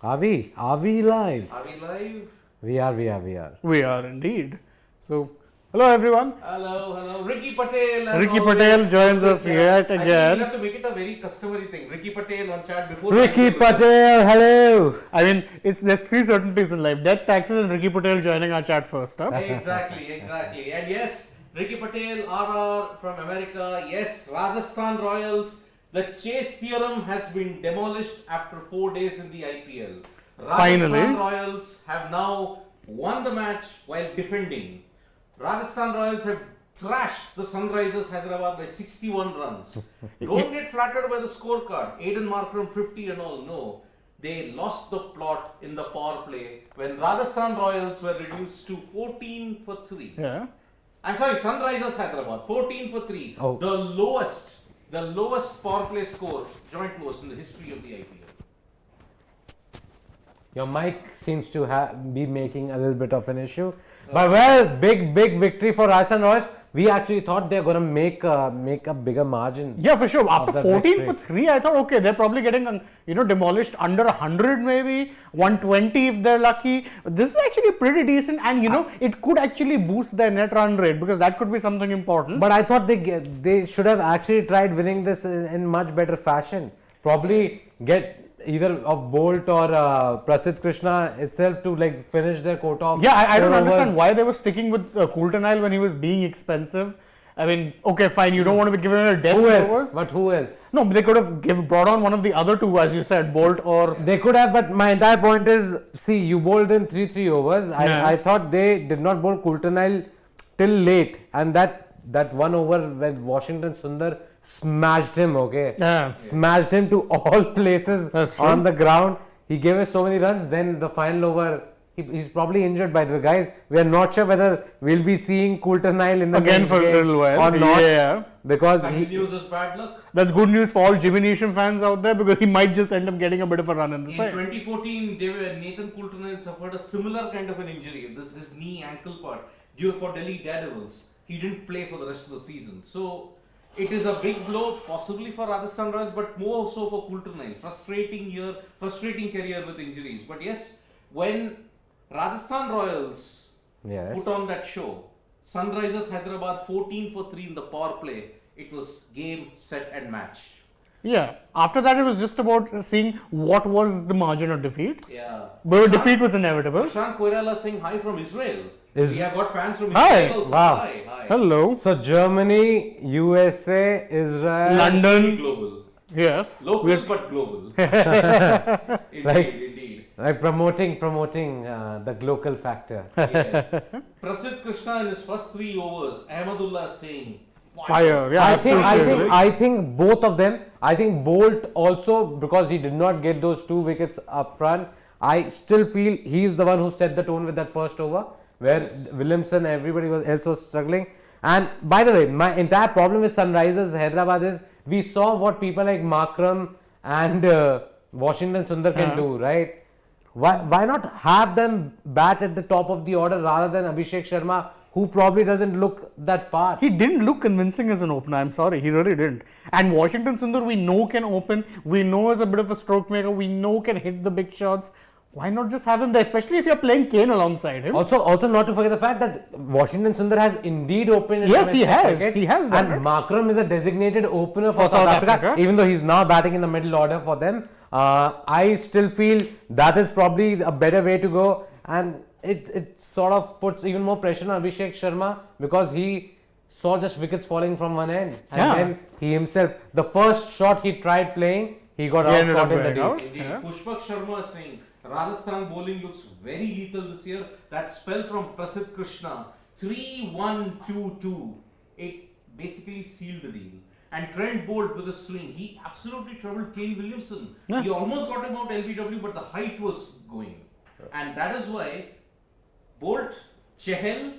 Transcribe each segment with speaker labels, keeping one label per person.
Speaker 1: Are we? Are we live?
Speaker 2: Are we live?
Speaker 1: We are.
Speaker 3: We are indeed. So, hello everyone.
Speaker 2: Hello. Ricky Patel.
Speaker 3: Ricky Patel joins us yet
Speaker 2: I think
Speaker 3: again.
Speaker 2: we have to make it a very customary thing. Ricky Patel on chat before.
Speaker 1: Ricky Patel, hello.
Speaker 3: I mean, there's three certainties in life: death, taxes, and Ricky Patel joining our chat first. Huh?
Speaker 2: Exactly. And yes, Ricky Patel, RR from America. Yes, Rajasthan Royals. The chase theorem has been demolished after 4 days in the IPL.
Speaker 3: Finally.
Speaker 2: Rajasthan Royals have now won the match while defending. Rajasthan Royals have thrashed the Sunrisers Hyderabad by 61 runs. Don't get flattered by the scorecard. Aiden Markram 50 and all. No. They lost the plot in the power play when Rajasthan Royals were reduced to 14 for 3.
Speaker 3: Yeah.
Speaker 2: I'm sorry, Sunrisers Hyderabad 14 for 3.
Speaker 1: Oh.
Speaker 2: The lowest power play score, joint lowest in the history of the IPL.
Speaker 1: Your mic seems to be making a little bit of an issue. But well, big victory for Rajasthan Royals. We actually thought they're going to make a bigger margin.
Speaker 3: Yeah, for sure. After
Speaker 1: that
Speaker 3: 14 for
Speaker 1: victory.
Speaker 3: 3, I thought, okay, they're probably getting, demolished under 100 maybe, 120 if they're lucky. This is actually pretty decent and, it could actually boost their net run rate because that could be something important.
Speaker 1: But I thought they should have actually tried winning this in much better fashion. Probably get either of Bolt or Prasidh Krishna itself to finish their quota of
Speaker 3: Yeah, I don't
Speaker 1: 4 overs.
Speaker 3: understand why they were sticking with Coulter when he was being expensive. I mean, okay, fine, you don't want to be given a death
Speaker 1: Who else?
Speaker 3: overs.
Speaker 1: But who else?
Speaker 3: No, they could have brought on one of the other two, as you said, Bolt or...
Speaker 1: They could have, but my entire point is, see, you bowled in 3 overs.
Speaker 3: Yeah.
Speaker 1: I thought they did not bowl Coulter till late, and that 1 over when Washington Sundar smashed him, okay?
Speaker 3: Yeah.
Speaker 1: Smashed him to all places
Speaker 3: That's true.
Speaker 1: on the ground. He gave us so many runs. Then the final over, he's probably injured, by the way, guys. We are not sure whether we'll be seeing Coulter in the
Speaker 3: Again
Speaker 1: next
Speaker 3: for a
Speaker 1: game
Speaker 3: little while.
Speaker 1: or not.
Speaker 3: Yeah.
Speaker 1: Because
Speaker 2: Bad news is bad luck.
Speaker 3: That's good news for all Jimmy Neesham fans out there because he might just end up getting a bit of a run in the
Speaker 2: In
Speaker 3: side.
Speaker 2: 2014, Nathan Coulter suffered a similar kind of an injury. His knee ankle part due for Delhi Daredevils. He didn't play for the rest of the season. So it is a big blow, possibly for Rajasthan Royals, but more so for Coulter. Frustrating career with injuries. But yes, when Rajasthan Royals
Speaker 1: yes.
Speaker 2: put on that show, Sunrisers Hyderabad 14 for 3 in the power play. It was game, set and match.
Speaker 3: Yeah. After that, it was just about seeing what was the margin of defeat.
Speaker 2: Yeah.
Speaker 3: But defeat was inevitable.
Speaker 2: Prashant Koirala saying hi from Israel. We have got fans from
Speaker 3: Hi.
Speaker 2: Israel also.
Speaker 1: Wow.
Speaker 2: Hi.
Speaker 3: Hello.
Speaker 1: So Germany, USA, Israel,
Speaker 3: London.
Speaker 2: Global.
Speaker 3: Yes.
Speaker 2: Local but global. Indeed.
Speaker 1: like promoting the local factor.
Speaker 2: Yes. Prasidh Krishna in his first 3 overs, Ahmedullah saying
Speaker 3: Fire. Yeah,
Speaker 1: I think both of them. I think Bolt also, because he did not get those 2 wickets up front. I still feel he is the one who set the tone with that first over, where Williamson, everybody else was struggling. And by the way, my entire problem with Sunrisers Hyderabad is we saw what people like Markram and Washington Sundar can do, right? Why not have them bat at the top of the order rather than Abhishek Sharma, who probably doesn't look that part?
Speaker 3: He didn't look convincing as an opener. I'm sorry. He really didn't. And Washington Sundar, we know can open. We know is a bit of a stroke maker. We know can hit the big shots. Why not just have him there, especially if you're playing Kane alongside him?
Speaker 1: Also not to forget the fact that Washington Sundar has indeed opened in
Speaker 3: Yes, he
Speaker 1: domestic
Speaker 3: has.
Speaker 1: cricket,
Speaker 3: He has done
Speaker 1: and
Speaker 3: it.
Speaker 1: Markram is a designated opener for
Speaker 3: For
Speaker 1: South
Speaker 3: South
Speaker 1: Africa,
Speaker 3: Africa.
Speaker 1: even though he's now batting in the middle order for them. I still feel that is probably a better way to go, and it sort of puts even more pressure on Abhishek Sharma because he saw just wickets falling from one end, and then he himself, the first shot he tried playing, he got out caught in the deep.
Speaker 3: out.
Speaker 2: Indeed.
Speaker 3: Yeah.
Speaker 2: Pushpak Sharma is saying Rajasthan bowling looks very lethal this year. That spell from Prasidh Krishna 3-1-2-2. It basically sealed the deal. And Trent bowled with a swing. He absolutely troubled Kane Williamson.
Speaker 3: Yeah.
Speaker 2: He almost got him out LBW, but the height was going. And that is why Bolt, Chahal,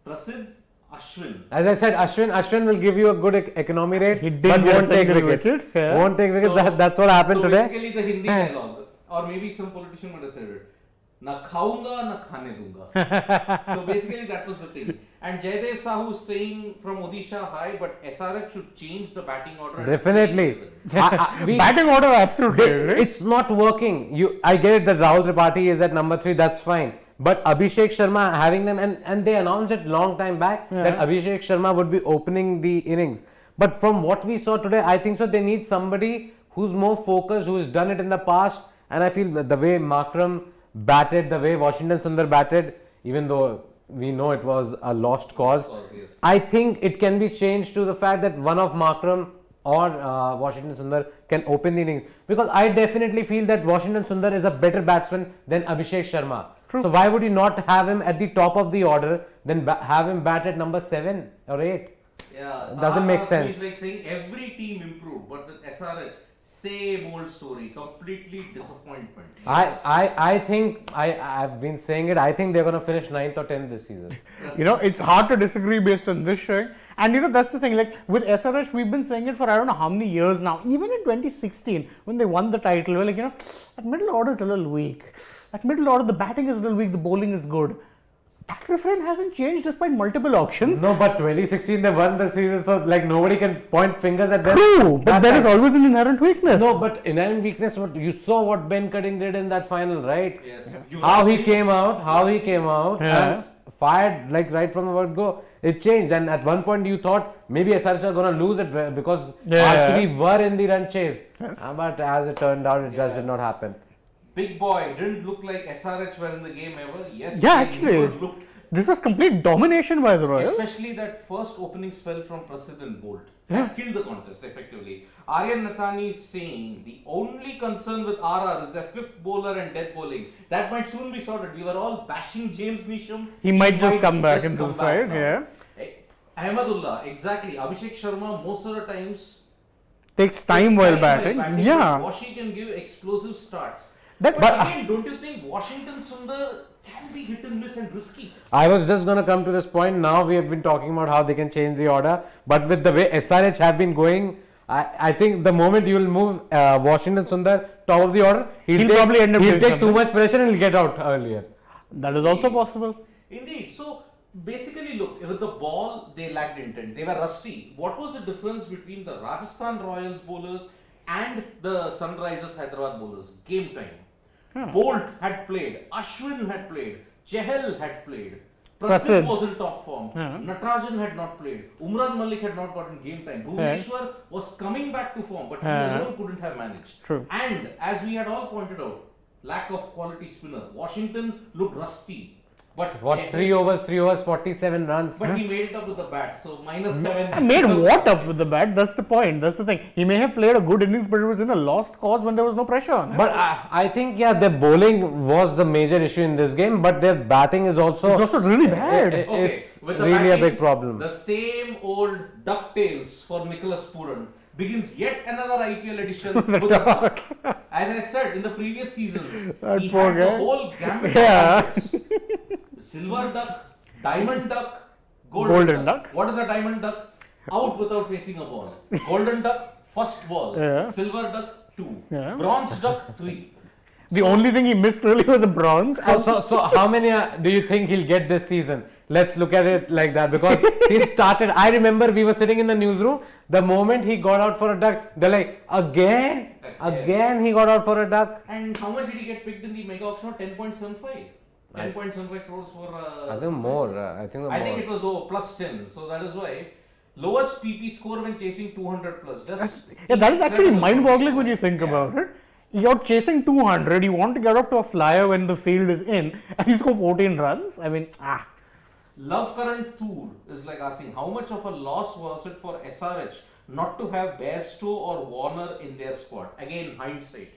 Speaker 2: Prasidh, Ashwin.
Speaker 1: As I said, Ashwin will give you a good economy rate,
Speaker 3: He did
Speaker 1: but
Speaker 3: get a
Speaker 1: won't take
Speaker 3: single
Speaker 1: wickets.
Speaker 3: wicket, yeah.
Speaker 1: Won't take wickets.
Speaker 2: So-
Speaker 1: That's what happened
Speaker 2: so
Speaker 1: today.
Speaker 2: basically the Hindi dialogue, or maybe some politician might have said it. Na khaunga, na khane dunga. So basically that was the thing. And Jaydev Sahu is saying from Odisha high, but SRH should change the batting order.
Speaker 1: Definitely.
Speaker 3: Batting order, absolutely.
Speaker 1: It's not working. I get it that Rahul Tripathi is at number 3, that's fine. But Abhishek Sharma having them, and they announced it long time back that Abhishek Sharma would be opening the innings. But from what we saw today, I think so they need somebody who's more focused, who's done it in the past. And I feel that the way Markram batted, the way Washington Sundar batted, even though we know it was a lost cause,
Speaker 2: Yes.
Speaker 1: I think it can be changed to the fact that one of Markram or Washington Sundar can open the innings, because I definitely feel that Washington Sundar is a better batsman than Abhishek Sharma.
Speaker 3: True.
Speaker 1: So why would you not have him at the top of the order, then have him bat at number 7 or 8?
Speaker 2: Yeah,
Speaker 1: Doesn't make
Speaker 2: It's
Speaker 1: sense.
Speaker 2: like saying every team improved, but with SRH, same old story, completely disappointment.
Speaker 1: I think I've been saying it. I think they're going to finish 9th or 10th this season.
Speaker 3: It's hard to disagree based on this showing. And that's the thing, like with SRH, we've been saying it for I don't know how many years now. Even in 2016, when they won the title, we're like, that middle order is a little weak. That middle order, the batting is a little weak, the bowling is good. That refrain hasn't changed despite multiple auctions.
Speaker 1: No, but 2016 they won the season, so like nobody can point fingers at them.
Speaker 3: True, but
Speaker 1: That
Speaker 3: there is
Speaker 1: time.
Speaker 3: always an inherent weakness.
Speaker 1: No, but inherent weakness. What you saw, what Ben Cutting did in that final, right?
Speaker 2: Yes.
Speaker 1: How he came out,
Speaker 3: Yeah.
Speaker 1: and fired like right from the word go. It changed, and at one point you thought maybe SRH are gonna lose it because RCB were in the run chase. But as it turned out, it just did not happen.
Speaker 2: Big boy didn't look like SRH were in the game ever. Yes,
Speaker 3: Yeah,
Speaker 2: they
Speaker 3: actually.
Speaker 2: looked,
Speaker 3: This was complete domination by the Royals.
Speaker 2: especially that first opening spell from Prasidh and Bolt. That killed the contest effectively. Aryan Nathani is saying the only concern with RR is their 5th bowler and death bowling. That might soon be sorted. We were all bashing James Neesham.
Speaker 3: He might just come back
Speaker 2: just
Speaker 3: into
Speaker 2: come
Speaker 3: the
Speaker 2: back
Speaker 3: side,
Speaker 2: now.
Speaker 3: yeah.
Speaker 2: Ahmedullah, exactly. Abhishek Sharma, most of the times
Speaker 3: Takes time while
Speaker 2: while
Speaker 3: batting. Yeah.
Speaker 2: Washi can give explosive starts.
Speaker 3: That-
Speaker 2: But again, don't you think Washington Sundar can be hit and miss and risky?
Speaker 1: I was just gonna come to this point. Now we have been talking about how they can change the order, but with the way SRH have been going, I think the moment you will move Washington Sundar top of the order,
Speaker 3: He'll probably end up
Speaker 1: he'll
Speaker 3: doing
Speaker 1: take too
Speaker 3: something.
Speaker 1: much pressure and he'll get out earlier.
Speaker 3: That is also possible.
Speaker 2: Indeed. So basically, look, with the ball, they lacked intent. They were rusty. What was the difference between the Rajasthan Royals bowlers and the Sunrisers Hyderabad bowlers? Game time. Bolt had played, Ashwin had played, Chahal had played. Prasidh
Speaker 3: Prasidh.
Speaker 2: was in top form. Natarajan had not played. Umran Malik had not gotten game time. Bhuvneshwar was coming back to form, but he alone couldn't have managed.
Speaker 3: True.
Speaker 2: And as we had all pointed out, lack of quality spinner. Washington looked rusty. But
Speaker 1: What,
Speaker 2: Chahal-
Speaker 1: 3 overs, 47 runs.
Speaker 2: But he made it up with the bat, so -7.
Speaker 3: I made what up with the bat? That's the point. That's the thing. He may have played a good innings, but it was in a lost cause when there was no pressure on him.
Speaker 1: But I think, yeah, their bowling was the major issue in this game, but their batting is also,
Speaker 3: It's also really bad.
Speaker 1: it's
Speaker 2: with the
Speaker 1: really a
Speaker 2: batting,
Speaker 1: big problem.
Speaker 2: The same old DuckTales for Nicholas Puran begins yet another IPL edition. with a duck. As I said in the previous seasons,
Speaker 3: That
Speaker 2: he
Speaker 3: poor
Speaker 2: had the
Speaker 3: guy.
Speaker 2: whole gambit
Speaker 3: Yeah.
Speaker 2: of ducks. Silver duck, diamond duck,
Speaker 3: Golden duck.
Speaker 2: What is a diamond duck? Out without facing a ball. Golden duck, first ball.
Speaker 3: Yeah.
Speaker 2: Silver duck, 2.
Speaker 3: Yeah.
Speaker 2: Bronze duck, 3.
Speaker 3: The only thing he missed really was the bronze.
Speaker 1: So how many do you think he'll get this season? Let's look at it like that, because he started. I remember we were sitting in the newsroom. The moment he got out for a duck, they're like, again he got out for a duck.
Speaker 2: And how much did he get picked in the mega auction? 10.75. 10.75 crores for.
Speaker 1: I think more. I think more.
Speaker 2: I think it was plus 10. So that is why lowest PP score when chasing 200 plus. Just
Speaker 3: Yeah, that is actually
Speaker 2: incredible.
Speaker 3: mind-boggling when you think
Speaker 2: Yeah.
Speaker 3: about it. You're chasing 200, you want to get off to a flyer when the field is in, and you score 14 runs. I mean,
Speaker 2: Love Current Tour is like asking how much of a loss was it for SRH not to have Bairstow or Warner in their squad? Again, hindsight.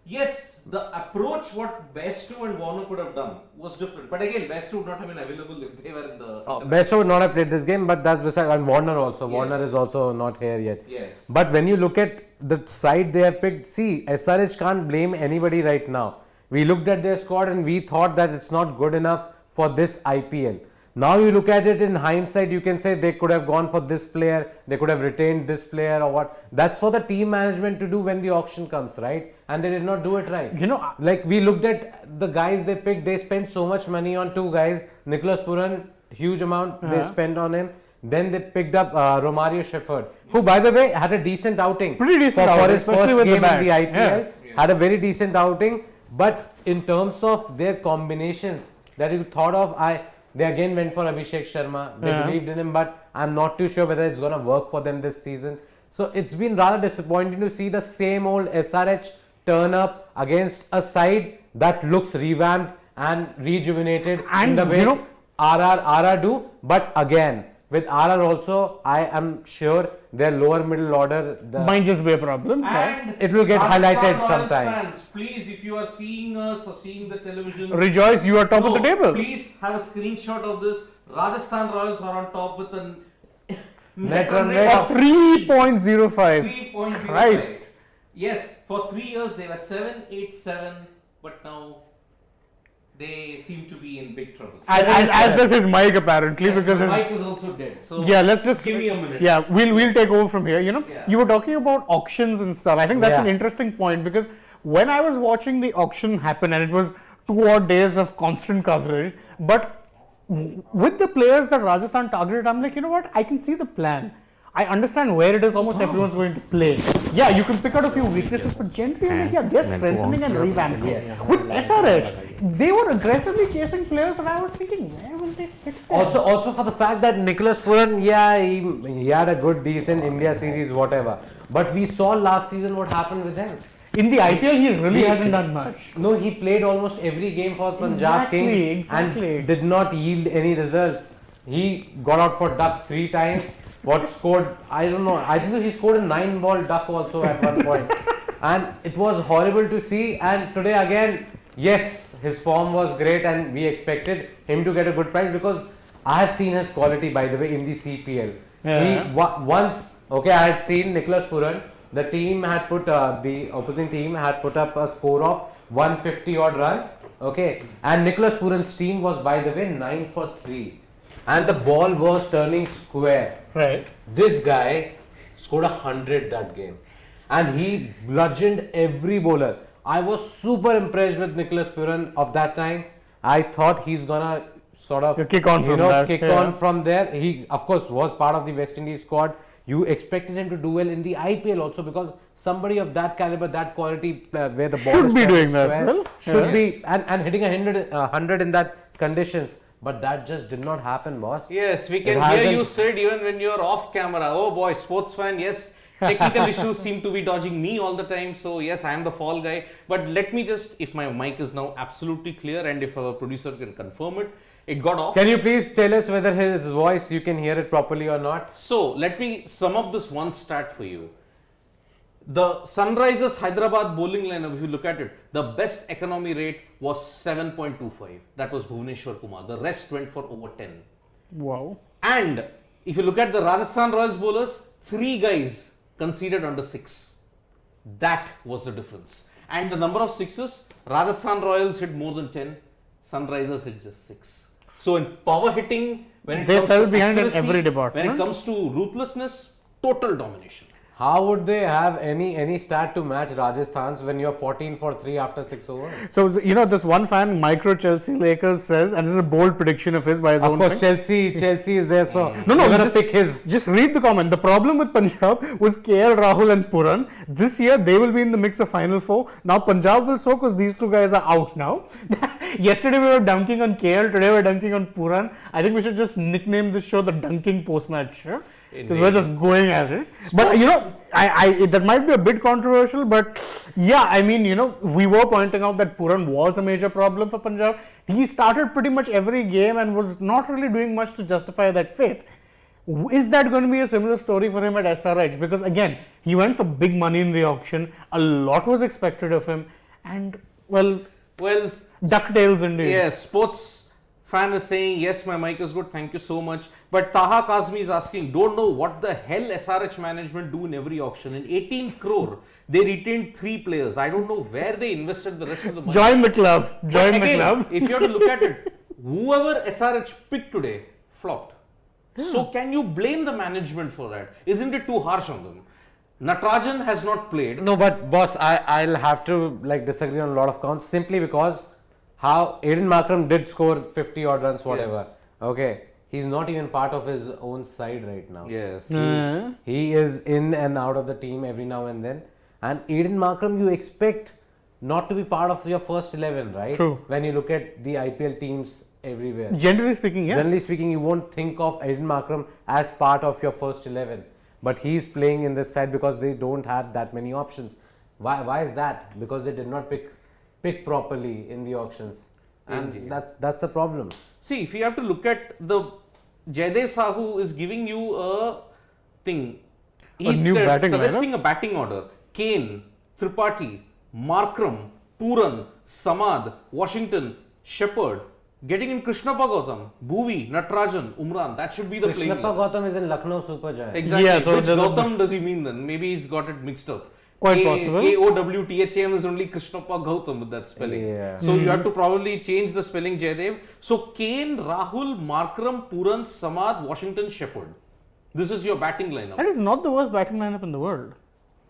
Speaker 2: Yes, the approach what Bairstow and Warner could have done was different. But again, Bairstow would not have been available if they were in the.
Speaker 1: Bairstow would not have played this game, but that's beside. And Warner also.
Speaker 2: Yes.
Speaker 1: Warner is also not here yet.
Speaker 2: Yes.
Speaker 1: But when you look at the side they have picked, see, SRH can't blame anybody right now. We looked at their squad and we thought that it's not good enough for this IPL. Now you look at it in hindsight, you can say they could have gone for this player, they could have retained this player or what. That's for the team management to do when the auction comes, right? And they did not do it right. Like we looked at the guys they picked, they spent so much money on two guys. Nicholas Puran, huge amount they spent on him. Then they picked up Romario Shepherd, who by the way had a decent outing.
Speaker 3: Pretty decent
Speaker 1: for
Speaker 3: outing,
Speaker 1: his
Speaker 3: especially
Speaker 1: first
Speaker 3: with the
Speaker 1: game in the
Speaker 3: bat.
Speaker 1: IPL. Had a very decent outing. But in terms of their combinations that you thought of, they again went for Abhishek Sharma. They believed in him, but I'm not too sure whether it's going to work for them this season. So it's been rather disappointing to see the same old SRH turn up against a side that looks revamped and rejuvenated in the way RR do. But again, with RR also, I am sure their lower middle order
Speaker 3: might just be a problem.
Speaker 2: And
Speaker 1: it will get highlighted
Speaker 2: Rajasthan Royals
Speaker 1: sometime.
Speaker 2: Fans, please, if you are seeing us or seeing the television,
Speaker 3: Rejoice, you are top of the table.
Speaker 2: Please have a screenshot of this. Rajasthan Royals are on top with a
Speaker 1: Net run rate
Speaker 3: Of 3.05.
Speaker 2: 3.05.
Speaker 3: Christ.
Speaker 2: Yes, for 3 years they were 7-8-7, but now they seem to be in big trouble.
Speaker 3: As does his mic apparently,
Speaker 2: Yes,
Speaker 3: because
Speaker 2: the
Speaker 3: his,
Speaker 2: mic is also dead. So
Speaker 3: yeah, let's just
Speaker 2: give me a minute.
Speaker 3: Yeah, we'll take over from here.
Speaker 2: Yeah.
Speaker 3: You were talking about auctions and stuff. I think that's an
Speaker 1: Yeah.
Speaker 3: interesting point, because when I was watching the auction happen, and it was 2 odd days of constant coverage, but with the players that Rajasthan targeted, I'm like, you know what? I can see the plan. I understand where it is almost everyone's going to play. Yeah, you can pick out a few weaknesses, but generally, I'm like, yeah, they're strengthening and revamping. With SRH, they were aggressively chasing players, and I was thinking, where will they fit them?
Speaker 1: Also for the fact that Nicholas Puran, he had a good, decent India series, whatever. But we saw last season what happened with him.
Speaker 3: In the IPL, he really hasn't done much.
Speaker 1: No, he played almost every game for Punjab Kings and did not yield any results. He got out for duck 3 times. What scored? I don't know. I think he scored a 9-ball duck also at one point. And it was horrible to see. And today again, yes, his form was great and we expected him to get a good price, because I have seen his quality, by the way, in the CPL. I had seen Nicholas Puran. The team had put, the opposing team had put up a score of 150 odd runs. Okay. And Nicholas Puran's team was, by the way, 9 for 3. And the ball was turning square.
Speaker 3: Right.
Speaker 1: This guy scored 100 that game. And he bludgeoned every bowler. I was super impressed with Nicholas Puran of that time. I thought he's gonna sort of
Speaker 3: kick on from that.
Speaker 1: Kick on from there. He, of course, was part of the West Indies squad. You expected him to do well in the IPL also, because somebody of that caliber, that quality, where the ball
Speaker 3: Should
Speaker 1: is
Speaker 3: be
Speaker 1: turning
Speaker 3: doing that
Speaker 1: square,
Speaker 3: well.
Speaker 1: should be, and hitting 100 in that conditions. But that just did not happen, boss.
Speaker 2: Yes, we can hear you said even when you're off camera. Oh boy, sports fan, yes. Technical issues seem to be dodging me all the time. So yes, I am the fall guy. But let me just, if my mic is now absolutely clear and if our producer can confirm it, it got off.
Speaker 1: Can you please tell us whether his voice, you can hear it properly or not?
Speaker 2: So let me sum up this one stat for you. The Sunrisers Hyderabad bowling lineup, if you look at it, the best economy rate was 7.25. That was Bhuvneshwar Kumar. The rest went for over 10.
Speaker 3: Wow.
Speaker 2: And if you look at the Rajasthan Royals bowlers, 3 guys conceded under 6. That was the difference. And the number of sixes, Rajasthan Royals hit more than 10, Sunrisers hit just 6. So in power hitting, when it
Speaker 3: They
Speaker 2: comes
Speaker 3: fell
Speaker 2: to
Speaker 3: behind in
Speaker 2: accuracy,
Speaker 3: every department.
Speaker 2: when it comes to ruthlessness, total domination.
Speaker 1: How would they have any stat to match Rajasthan's when you're 14 for 3 after 6 overs?
Speaker 3: So, this one fan, Micro Chelsea Lakers, says, and this is a bold prediction of his by his own
Speaker 1: Of course,
Speaker 3: thing.
Speaker 1: Chelsea is there, so
Speaker 3: No,
Speaker 1: we're gonna
Speaker 3: just,
Speaker 1: pick his.
Speaker 3: Just read the comment. The problem with Punjab was KL Rahul and Puran. This year, they will be in the mix of Final 4. Now, Punjab will so, because these 2 guys are out now. Yesterday, we were dunking on KL. Today, we're dunking on Puran. I think we should just nickname this show the Dunking Post-Match Show, because we're just going at it. But, that might be a bit controversial, but yeah, I mean, we were pointing out that Puran was a major problem for Punjab. He started pretty much every game and was not really doing much to justify that faith. Is that going to be a similar story for him at SRH? Because again, he went for big money in the auction. A lot was expected of him, and well, DuckTales indeed.
Speaker 2: Yes, sports fan is saying, yes, my mic is good, thank you so much. But Taha Kazmi is asking, don't know what the hell SRH management do in every auction. In 18 crore, they retained 3 players. I don't know where they invested the rest of the money.
Speaker 3: Join the club.
Speaker 2: If you have to look at it, whoever SRH picked today flopped. So can you blame the management for that? Isn't it too harsh on them? Natarajan has not played.
Speaker 1: No, but boss, I'll have to like disagree on a lot of counts simply because how Aiden Markram did score 50 odd runs, whatever.
Speaker 2: Yes.
Speaker 1: Okay, he's not even part of his own side right now.
Speaker 2: Yes.
Speaker 1: He is in and out of the team every now and then. And Aiden Markram, you expect not to be part of your first 11, right?
Speaker 3: True.
Speaker 1: When you look at the IPL teams everywhere.
Speaker 3: Generally speaking, yes.
Speaker 1: Generally speaking, you won't think of Aiden Markram as part of your first 11. But he's playing in this side because they don't have that many options. Why is that? Because they did not pick properly in the auctions. And
Speaker 2: Indeed.
Speaker 1: that's the problem.
Speaker 2: See, if you have to look at the Jaydev Sahu is giving you a thing. He's
Speaker 3: new batting
Speaker 2: suggesting a batting order. Kane, Tripathi, Markram, Puran, Samad, Washington, Shepherd. Getting in Krishnappa Gautam, Bhuvi, Natarajan, Umran. That should be the playing
Speaker 1: Krishnappa Gautam is in Lucknow Super Giants.
Speaker 2: Exactly.
Speaker 3: Yeah, so
Speaker 2: Which
Speaker 3: there's a-
Speaker 2: Gautam does he mean then? Maybe he's got it mixed up.
Speaker 3: Quite possible.
Speaker 2: KOWTHAM is only Krishnappa Gautam with that spelling.
Speaker 1: Yeah.
Speaker 2: So you have to probably change the spelling Jaydev. So Kane, Rahul, Markram, Puran, Samad, Washington, Shepherd. This is your batting lineup.
Speaker 3: That is not the worst batting lineup in the world.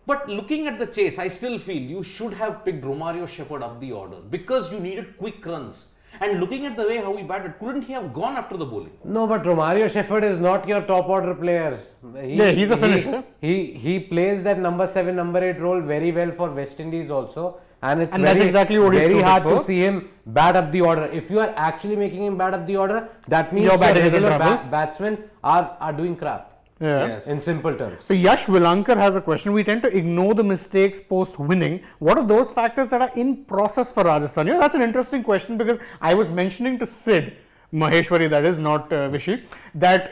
Speaker 2: But looking at the chase, I still feel you should have picked Romario Shepherd up the order because you needed quick runs. And looking at the way how he batted, couldn't he have gone after the bowling?
Speaker 1: No, but Romario Shepherd is not your top order player.
Speaker 3: He's a finisher.
Speaker 1: He plays that number 7, number 8 role very well for West Indies also. And it's
Speaker 3: And that's exactly what he's
Speaker 1: very
Speaker 3: suited
Speaker 1: hard
Speaker 3: for.
Speaker 1: to see him bat up the order. If you are actually making him bat up the order, that means
Speaker 3: Your
Speaker 1: your
Speaker 3: batting is in
Speaker 1: regular
Speaker 3: trouble.
Speaker 1: batsmen are doing crap.
Speaker 3: Yeah.
Speaker 2: Yes.
Speaker 1: In simple terms.
Speaker 3: So Yash Vilankar has a question. We tend to ignore the mistakes post winning. What are those factors that are in process for Rajasthan? You know, that's an interesting question because I was mentioning to Sid Maheshwari, that is not Vishy, that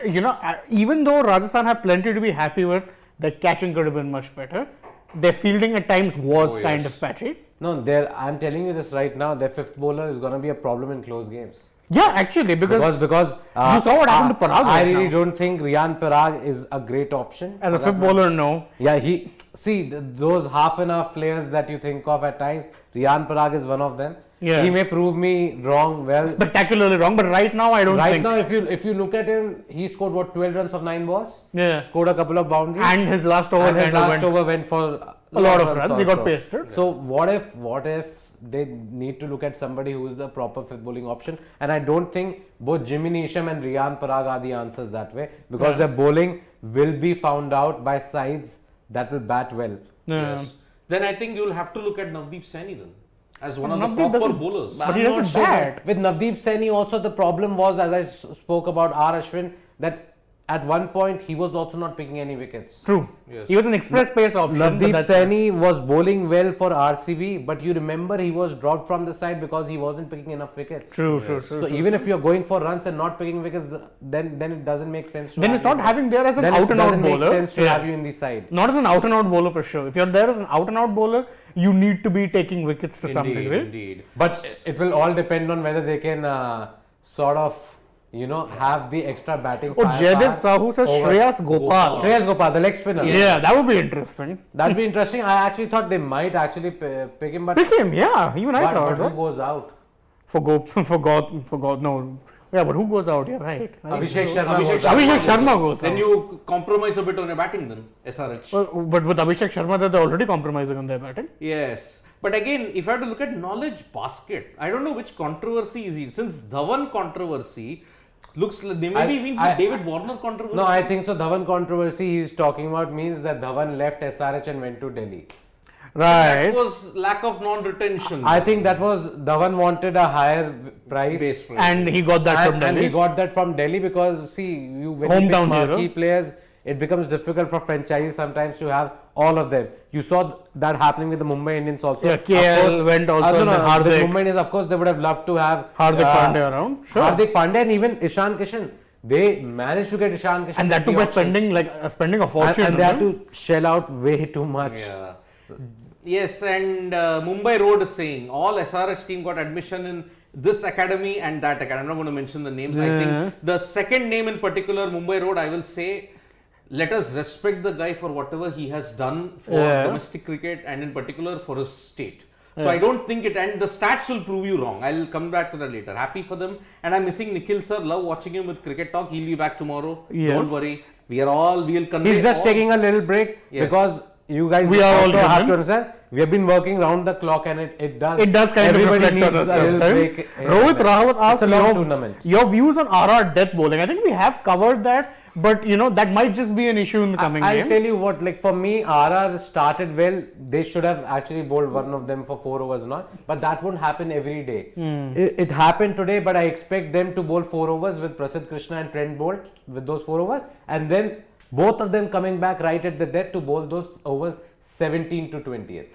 Speaker 3: even though Rajasthan have plenty to be happy with, their catching could have been much better. Their fielding at times was kind of patchy.
Speaker 1: No, I'm telling you this right now. Their fifth bowler is going to be a problem in close games.
Speaker 3: Yeah, actually, because
Speaker 1: you
Speaker 3: saw what happened to Parag
Speaker 1: I
Speaker 3: right
Speaker 1: really
Speaker 3: now.
Speaker 1: don't think Riyan Parag is a great option.
Speaker 3: as a fifth bowler, no.
Speaker 1: Yeah, those half and half players that you think of at times, Riyan Parag is one of them.
Speaker 3: Yeah.
Speaker 1: He may prove me wrong. Well,
Speaker 3: Spectacularly wrong, but right now I don't
Speaker 1: right
Speaker 3: think.
Speaker 1: now, if you look at him, he scored 12 runs of 9 balls.
Speaker 3: Yeah.
Speaker 1: Scored a couple of boundaries.
Speaker 3: And his last over
Speaker 1: And his
Speaker 3: kind of
Speaker 1: last
Speaker 3: went.
Speaker 1: over went for
Speaker 3: A lot of runs. He got
Speaker 1: also.
Speaker 3: pasted.
Speaker 1: So what if they need to look at somebody who is the proper fifth bowling option? And I don't think both Jimmy Neesham and Riyan Parag are the answers that way because their bowling will be found out by sides that will bat well.
Speaker 3: Yeah.
Speaker 2: Yes. Then I think you'll have to look at Navdeep Saini then as one of the
Speaker 3: Navdeep
Speaker 2: proper
Speaker 3: doesn't-
Speaker 2: bowlers.
Speaker 3: But he
Speaker 1: I'm
Speaker 3: doesn't
Speaker 1: not sure
Speaker 3: bat.
Speaker 1: that- With Navdeep Saini also the problem was, as I spoke about R. Ashwin, that at one point he was also not picking any wickets.
Speaker 3: True.
Speaker 2: Yes.
Speaker 3: He was an express pace option. but
Speaker 1: Navdeep
Speaker 3: that's-
Speaker 1: Saini was bowling well for RCB, but you remember he was dropped from the side because he wasn't picking enough wickets.
Speaker 3: True.
Speaker 1: So even if you're going for runs and not picking wickets, then it doesn't make sense.
Speaker 3: Then it's not having there as an
Speaker 1: then
Speaker 3: out
Speaker 1: it
Speaker 3: and out
Speaker 1: doesn't make
Speaker 3: bowler.
Speaker 1: sense to have you in the side.
Speaker 3: Not as an out and out bowler for sure. If you're there as an out and out bowler, you need to be taking wickets to some degree.
Speaker 2: Indeed.
Speaker 1: But it will all depend on whether they can sort of, have the extra batting.
Speaker 3: Oh, Jaydev Sahu says
Speaker 1: over-
Speaker 3: Shreyas Gopal.
Speaker 1: Shreyas Gopal, the leg spinner.
Speaker 3: Yeah, that would be interesting.
Speaker 1: That'd be interesting. I actually thought they might actually pick him, but
Speaker 3: Pick him, yeah. Even I thought.
Speaker 1: who
Speaker 3: Right?
Speaker 1: goes out?
Speaker 3: For God, no. Yeah, but who goes out? Yeah, right.
Speaker 1: Abhishek Sharma goes
Speaker 2: Sharma
Speaker 1: out.
Speaker 3: Abhishek Sharma goes
Speaker 2: Then
Speaker 3: out.
Speaker 2: you compromise a bit on your batting then, SRH.
Speaker 3: But with Abhishek Sharma, they're already compromising on their batting.
Speaker 2: Yes. But again, if I have to look at knowledge basket, I don't know which controversy is it. Since Dhawan controversy looks like maybe means the David Warner controversy.
Speaker 1: No, I think so. Dhawan controversy he's talking about means that Dhawan left SRH and went to Delhi.
Speaker 3: Right.
Speaker 2: That was lack of non-retention.
Speaker 1: I think that was Dhawan wanted a higher price.
Speaker 2: Base price.
Speaker 3: And he got that from
Speaker 1: And
Speaker 3: Delhi.
Speaker 1: he got that from Delhi because when you
Speaker 3: Hometown
Speaker 1: pick
Speaker 3: hero.
Speaker 1: marquee players, it becomes difficult for franchises sometimes to have all of them. You saw that happening with the Mumbai Indians also.
Speaker 3: Yeah,
Speaker 1: Of
Speaker 3: KL
Speaker 1: course,
Speaker 3: went also, and then
Speaker 1: with
Speaker 3: Hardik.
Speaker 1: Mumbai Indians, of course, they would have loved to have
Speaker 3: Hardik Pandya around. Sure.
Speaker 1: Hardik Pandya and even Ishan Kishan. They managed to get Ishan Kishan.
Speaker 3: And that
Speaker 1: at
Speaker 3: too
Speaker 1: the
Speaker 3: by
Speaker 1: auction.
Speaker 3: spending a fortune.
Speaker 1: And they
Speaker 3: on
Speaker 1: had
Speaker 3: him.
Speaker 1: to shell out way too much.
Speaker 2: Yeah. Yes, and Mumbai Road is saying all SRH team got admission in this academy and that academy. I'm not going to mention the names. I think the second name in particular, Mumbai Road, I will say, let us respect the guy for whatever he has done for domestic cricket and in particular for his state. So I don't think it, and the stats will prove you wrong. I'll come back to that later. Happy for them, and I'm missing Nikhil sir. Love watching him with Cricket Talk. He'll be back tomorrow.
Speaker 3: Yes.
Speaker 2: Don't worry. We'll convey.
Speaker 1: He's just taking a little break
Speaker 2: Yes.
Speaker 1: because you guys
Speaker 3: We are all
Speaker 1: also have
Speaker 3: human.
Speaker 1: to understand. We have been working round the clock, and it does.
Speaker 3: It does kind
Speaker 1: Everybody
Speaker 3: of reflect on
Speaker 1: needs
Speaker 3: us
Speaker 1: a little
Speaker 3: sometimes.
Speaker 1: break.
Speaker 3: Rohit Rawat asked
Speaker 1: It's a long tournament.
Speaker 3: your views on RR death bowling. I think we have covered that, but that might just be an issue in the coming
Speaker 1: I'll
Speaker 3: games.
Speaker 1: tell you what, like for me, RR started well. They should have actually bowled one of them for 4 overs, not. But that won't happen every day. It happened today, but I expect them to bowl 4 overs with Prasidh Krishna and Trent Bolt with those 4 overs, and then both of them coming back right at the death to bowl those overs 17 to 20th.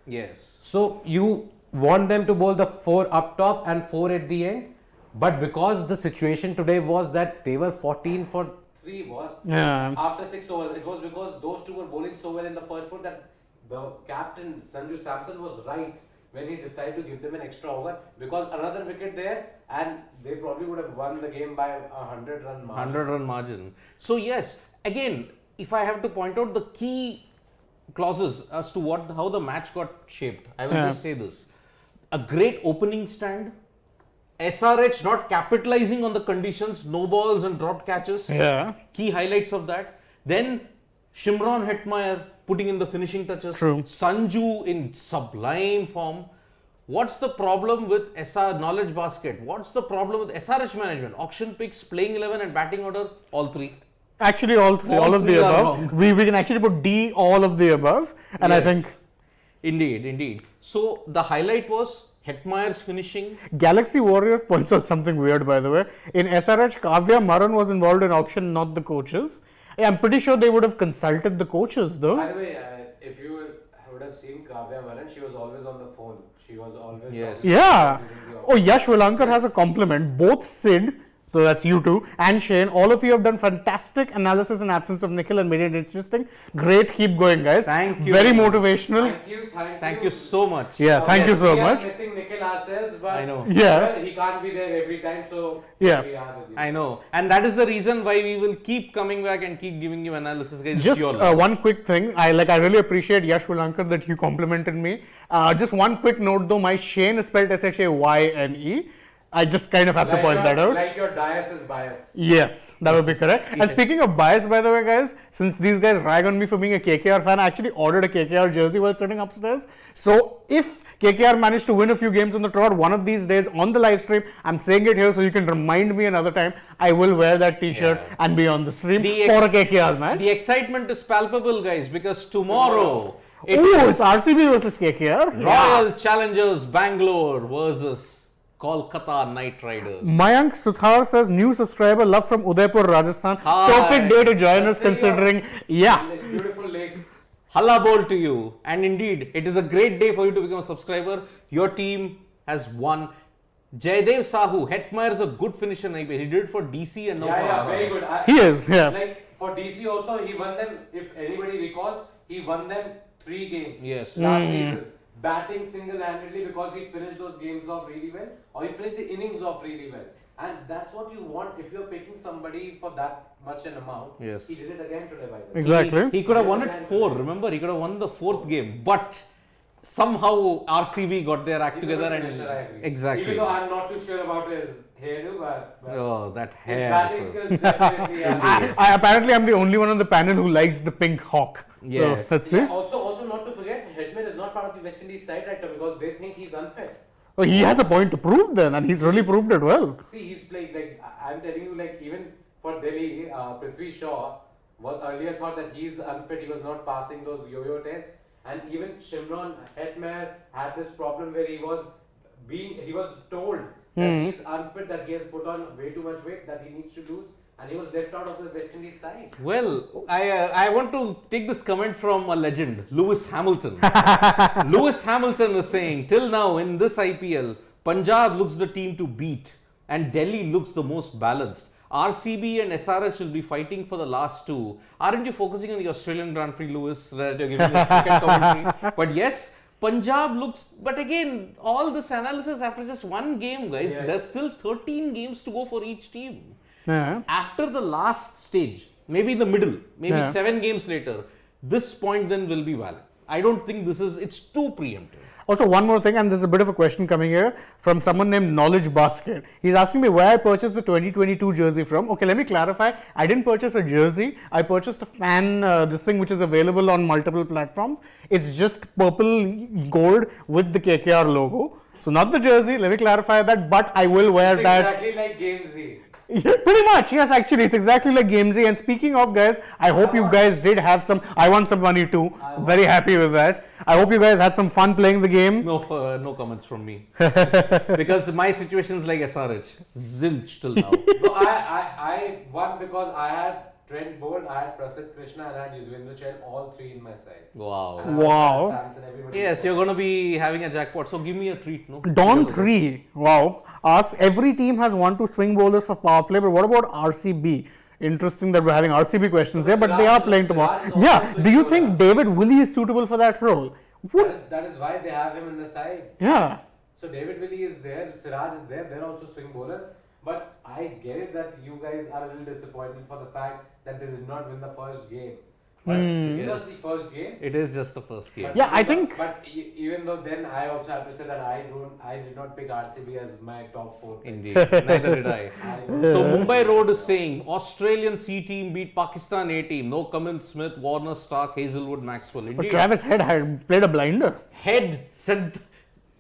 Speaker 2: Yes.
Speaker 1: So you want them to bowl the 4 up top and 4 at the end, but because the situation today was that they were 14 for 3 was after 6 overs, it was because those two were bowling so well in the first 4 that the captain Sanju Samson was right when he decided to give them an extra over, because another wicket there and they probably would have won the game by a 100-run margin.
Speaker 2: 100-run margin. So yes, again, if I have to point out the key clauses as to how the match got shaped, I will just say this: a great opening stand, SRH not capitalizing on the conditions, no balls and dropped catches.
Speaker 3: Yeah.
Speaker 2: Key highlights of that. Then Shimron Hetmeyer putting in the finishing touches.
Speaker 3: True.
Speaker 2: Sanju in sublime form. What's the problem with SR Knowledge Basket? What's the problem with SRH management? Auction picks, playing 11 and batting order, all three.
Speaker 3: Actually, all three, all of
Speaker 2: three
Speaker 3: the
Speaker 2: are
Speaker 3: above.
Speaker 2: wrong.
Speaker 3: We can actually put D, all of the above, and I
Speaker 2: Yes.
Speaker 3: think
Speaker 2: Indeed. So the highlight was Hetmeyer's finishing.
Speaker 3: Galaxy Warriors points out something weird, by the way. In SRH, Kavya Maran was involved in auction, not the coaches. I'm pretty sure they would have consulted the coaches, though.
Speaker 1: By the way, if you would have seen Kavya Maran, she was always on the phone. She was always
Speaker 2: Yes.
Speaker 3: Yeah. Oh, Yash Velankar has a compliment. Both Sid, so that's you two, and Shane, all of you have done fantastic analysis in absence of Nikhil and made it interesting. Great, keep going, guys.
Speaker 2: Thank you.
Speaker 3: Very motivational.
Speaker 2: Thank you so much.
Speaker 3: Yeah, thank you so much.
Speaker 1: We are missing Nikhil ourselves, but
Speaker 2: I know.
Speaker 3: Yeah.
Speaker 1: well, he can't be there every time, so
Speaker 3: Yeah.
Speaker 1: we are with you.
Speaker 2: I know. And that is the reason why we will keep coming back and keep giving you analysis, guys.
Speaker 3: Just
Speaker 2: It's your
Speaker 3: one quick thing. I really appreciate Yash Velankar that you complimented me. Just one quick note though, my Shane is spelled SHAYNE. I just kind of have to point that out.
Speaker 1: Like your bias is bias.
Speaker 3: Yes, that would be correct. And speaking of bias, by the way, guys, since these guys rag on me for being a KKR fan, I actually ordered a KKR jersey while sitting upstairs. So if KKR managed to win a few games on the trot one of these days on the live stream, I'm saying it here so you can remind me another time, I will wear that t-shirt and be on the stream for a KKR match.
Speaker 2: The excitement is palpable, guys, because tomorrow
Speaker 3: It's RCB versus KKR.
Speaker 2: Royal Challengers Bangalore versus Kolkata Knight Riders.
Speaker 3: Mayank Suthar says, new subscriber, love from Udaipur, Rajasthan.
Speaker 2: Hi.
Speaker 3: Perfect day to join us considering,
Speaker 1: Beautiful lakes.
Speaker 2: Halla bol to you. And indeed, it is a great day for you to become a subscriber. Your team has won. Jaydev Sahu, Hetmeyer is a good finisher. He did it for DC and now for
Speaker 1: Yeah,
Speaker 2: RR.
Speaker 1: very good.
Speaker 3: He is, yeah.
Speaker 1: Like for DC also, he won them. If anybody recalls, he won them 3 games.
Speaker 2: Yes.
Speaker 1: Last season, batting single-handedly because he finished those games off really well, or he finished the innings off really well. And that's what you want if you're picking somebody for that much an amount.
Speaker 2: Yes.
Speaker 1: He did it again today, by the way.
Speaker 3: Exactly.
Speaker 2: He could have won it 4. Remember, he could have won the 4th game. But somehow RCB got their act
Speaker 1: He's a
Speaker 2: together
Speaker 1: good
Speaker 2: and
Speaker 1: finisher, I agree.
Speaker 2: exactly.
Speaker 1: Even though I'm not too sure about his hairdo, but
Speaker 2: Oh, that
Speaker 1: his
Speaker 2: hair.
Speaker 1: batting skills definitely are.
Speaker 3: Apparently, I'm the only one on the panel who likes the pink hawk.
Speaker 2: Yes.
Speaker 3: So, let's
Speaker 1: Yeah,
Speaker 3: see.
Speaker 1: also not to forget, Hedman is not part of the West Indies side right now because they think he's unfit.
Speaker 3: Oh, he has a point to prove then, and he's really proved it well.
Speaker 1: See, he's played like I'm telling you, like even for Delhi, Prithvi Shaw was earlier thought that he's unfit. He was not passing those yo-yo tests, and even Shimron Hetmeyer had this problem where he was told that he's unfit, that he has put on way too much weight, that he needs to lose, and he was left out of the West Indies side.
Speaker 2: Well, I want to take this comment from a legend, Lewis Hamilton. Lewis Hamilton is saying, till now in this IPL, Punjab looks the team to beat and Delhi looks the most balanced. RCB and SRH will be fighting for the last 2. Aren't you focusing on the Australian Grand Prix, Lewis, that you're giving us cricket commentary? But yes, Punjab looks, but again, all this analysis after just 1 game, guys,
Speaker 1: Yes.
Speaker 2: there's still 13 games to go for each team.
Speaker 3: Yeah.
Speaker 2: After the last stage, maybe the middle, maybe
Speaker 3: Yeah.
Speaker 2: 7 games later, this point then will be valid. I don't think it's too preemptive.
Speaker 3: Also, one more thing, and there's a bit of a question coming here from someone named Knowledge Basket. He's asking me where I purchased the 2022 jersey from. Okay, let me clarify. I didn't purchase a jersey. I purchased a fan, this thing which is available on multiple platforms. It's just purple gold with the KKR logo. So not the jersey, let me clarify that, but I will wear
Speaker 1: It's
Speaker 3: that.
Speaker 1: exactly like Gamezy.
Speaker 3: Yeah, pretty much, yes, actually, it's exactly like Gamezy. And speaking of, guys, I hope you guys did have some. I won some money too. Very happy with that. I hope you guys had some fun playing the game.
Speaker 4: No comments from me. Because my situation is like SRH. Zilch till now.
Speaker 1: No, I won because I had Trent Bolt, I had Prasidh Krishna, and I had Yuzvendra Chahal, all three in my side.
Speaker 4: Wow.
Speaker 1: And I
Speaker 3: Wow.
Speaker 1: had Samson, everybody
Speaker 4: Yes,
Speaker 1: was
Speaker 4: you're going to be having a jackpot. So give me a treat, no?
Speaker 3: Dawn 3, wow. Asks, every team has 1-2 swing bowlers for power play, but what about RCB? Interesting that we're having RCB questions here, but they are playing tomorrow.
Speaker 1: Siraj is
Speaker 3: Yeah,
Speaker 1: also
Speaker 3: do you
Speaker 1: swing
Speaker 3: think David Willey is suitable for that role?
Speaker 1: That is why they have him in the side.
Speaker 3: Yeah.
Speaker 1: So David Willey is there, Siraj is there, they're also swing bowlers. But I get it that you guys are a little disappointed for the fact that they did not win the first game. But it's just the first game.
Speaker 4: It is just the first game.
Speaker 1: But
Speaker 3: Yeah, I think-
Speaker 1: But even though then I also have to say that I did not pick RCB as my top 4 pick.
Speaker 4: Indeed. Neither did I.
Speaker 1: I-
Speaker 4: So Mumbai Road is saying Australian C team beat Pakistan A team. No Cummins, Smith, Warner, Stark, Hazelwood, Maxwell.
Speaker 3: But
Speaker 4: Indeed.
Speaker 3: Travis Head had played a blinder.
Speaker 4: Head sent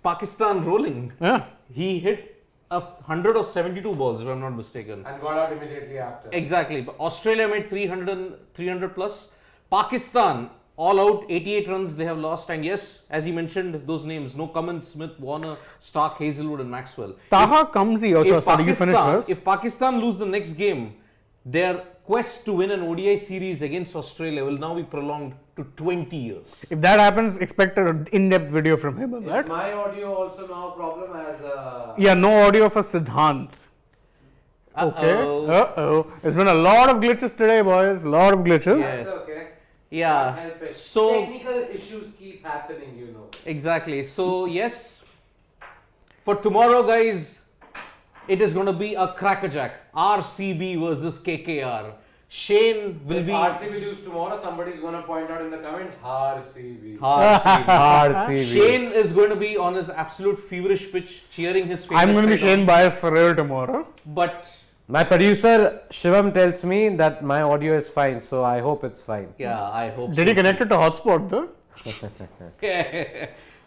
Speaker 4: Pakistan rolling.
Speaker 3: Yeah.
Speaker 4: He hit 100 or 72 balls, if I'm not mistaken.
Speaker 1: and got out immediately after.
Speaker 4: Exactly. But Australia made 300 plus. Pakistan all out, 88 runs they have lost. And yes, as he mentioned, those names: no Cummins, Smith, Warner, Stark, Hazelwood, and Maxwell.
Speaker 3: Taha Kamzi also. Sorry, you finished first.
Speaker 4: If Pakistan lose the next game, their quest to win an ODI series against Australia will now be prolonged to 20 years.
Speaker 3: If that happens, expect an in-depth video from him on
Speaker 1: Is
Speaker 3: that.
Speaker 1: my audio also now a problem as
Speaker 3: Yeah, no audio for Siddhant. Okay.
Speaker 4: Uh-oh.
Speaker 3: Uh-oh. There's been a lot of glitches today, boys. A lot of glitches.
Speaker 4: Yes.
Speaker 1: It's okay. Can't
Speaker 4: Yeah.
Speaker 1: help it.
Speaker 4: So
Speaker 1: Technical issues keep happening, you know.
Speaker 4: exactly. So yes, for tomorrow, guys, it is going to be a crackerjack. RCB versus KKR. Shane will
Speaker 1: If
Speaker 4: be
Speaker 1: RCB lose tomorrow, somebody's gonna point out in the comment, RCB.
Speaker 4: RCB.
Speaker 1: RCB.
Speaker 4: Shane is going to be on his absolute feverish pitch, cheering his favorite
Speaker 3: I'm going to be
Speaker 4: side on.
Speaker 3: Shane bias for real tomorrow.
Speaker 4: But
Speaker 1: My producer Shivam tells me that my audio is fine, so I hope it's fine.
Speaker 4: yeah, I hope.
Speaker 3: Did
Speaker 4: so.
Speaker 3: he connect it to hotspot though?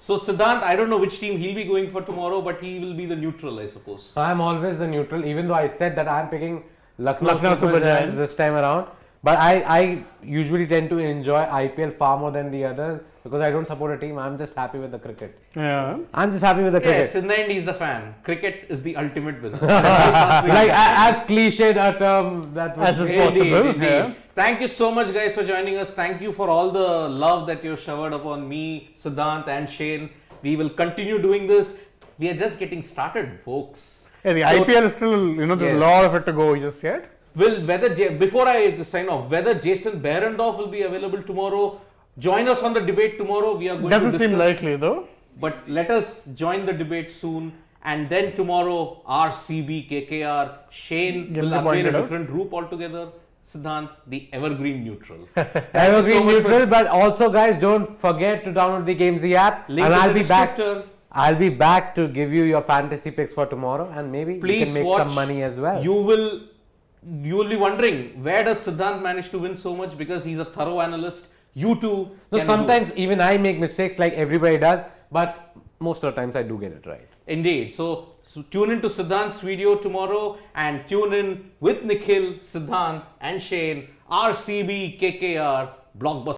Speaker 4: So Siddhant, I don't know which team he'll be going for tomorrow, but he will be the neutral, I suppose.
Speaker 1: So I'm always the neutral, even though I said that I'm picking Lucknow
Speaker 3: Super
Speaker 1: Super
Speaker 3: Giants.
Speaker 1: Giants this time around. But I usually tend to enjoy IPL far more than the others because I don't support a team. I'm just happy with the cricket.
Speaker 3: Yeah.
Speaker 1: I'm just happy with the
Speaker 4: Yes,
Speaker 1: cricket.
Speaker 4: in the end, he's the fan. Cricket is the ultimate winner.
Speaker 1: Like as cliched a term that was
Speaker 3: As is
Speaker 1: great.
Speaker 3: possible.
Speaker 4: Indeed.
Speaker 3: Yeah.
Speaker 4: Thank you so much, guys, for joining us. Thank you for all the love that you showered upon me, Siddhant, and Shane. We will continue doing this. We are just getting started, folks.
Speaker 3: Yeah, the
Speaker 4: So-
Speaker 3: IPL is still, there's a
Speaker 4: Yes.
Speaker 3: lot of it to go just yet.
Speaker 4: Before I sign off, whether Jason Behrendorff will be available tomorrow? Join us on the debate tomorrow. We are going
Speaker 3: Doesn't
Speaker 4: to
Speaker 3: seem
Speaker 4: discuss.
Speaker 3: likely though.
Speaker 4: But let us join the debate soon. And then tomorrow, RCB, KKR, Shane
Speaker 3: Get
Speaker 4: will
Speaker 3: the
Speaker 4: unveil
Speaker 3: pointed
Speaker 4: a
Speaker 3: out.
Speaker 4: different group altogether. Siddhant, the evergreen neutral.
Speaker 1: Evergreen
Speaker 4: so much
Speaker 1: neutral,
Speaker 4: for-
Speaker 1: but also guys, don't forget to download the Gamezy app,
Speaker 4: Link
Speaker 1: and
Speaker 4: in
Speaker 1: I'll
Speaker 4: the
Speaker 1: be back.
Speaker 4: descriptor.
Speaker 1: I'll be back to give you your fantasy picks for tomorrow, and maybe you
Speaker 4: Please
Speaker 1: can make
Speaker 4: watch.
Speaker 1: some money as well.
Speaker 4: You will be wondering, where does Siddhant manage to win so much? Because he's a thorough analyst. You too.
Speaker 1: No,
Speaker 4: can
Speaker 1: sometimes
Speaker 4: do.
Speaker 1: even I make mistakes like everybody does, but most of the times I do get it right.
Speaker 4: Indeed. So tune in to Siddhant's video tomorrow and tune in with Nikhil, Siddhant, and Shane. RCB, KKR, blockbuster.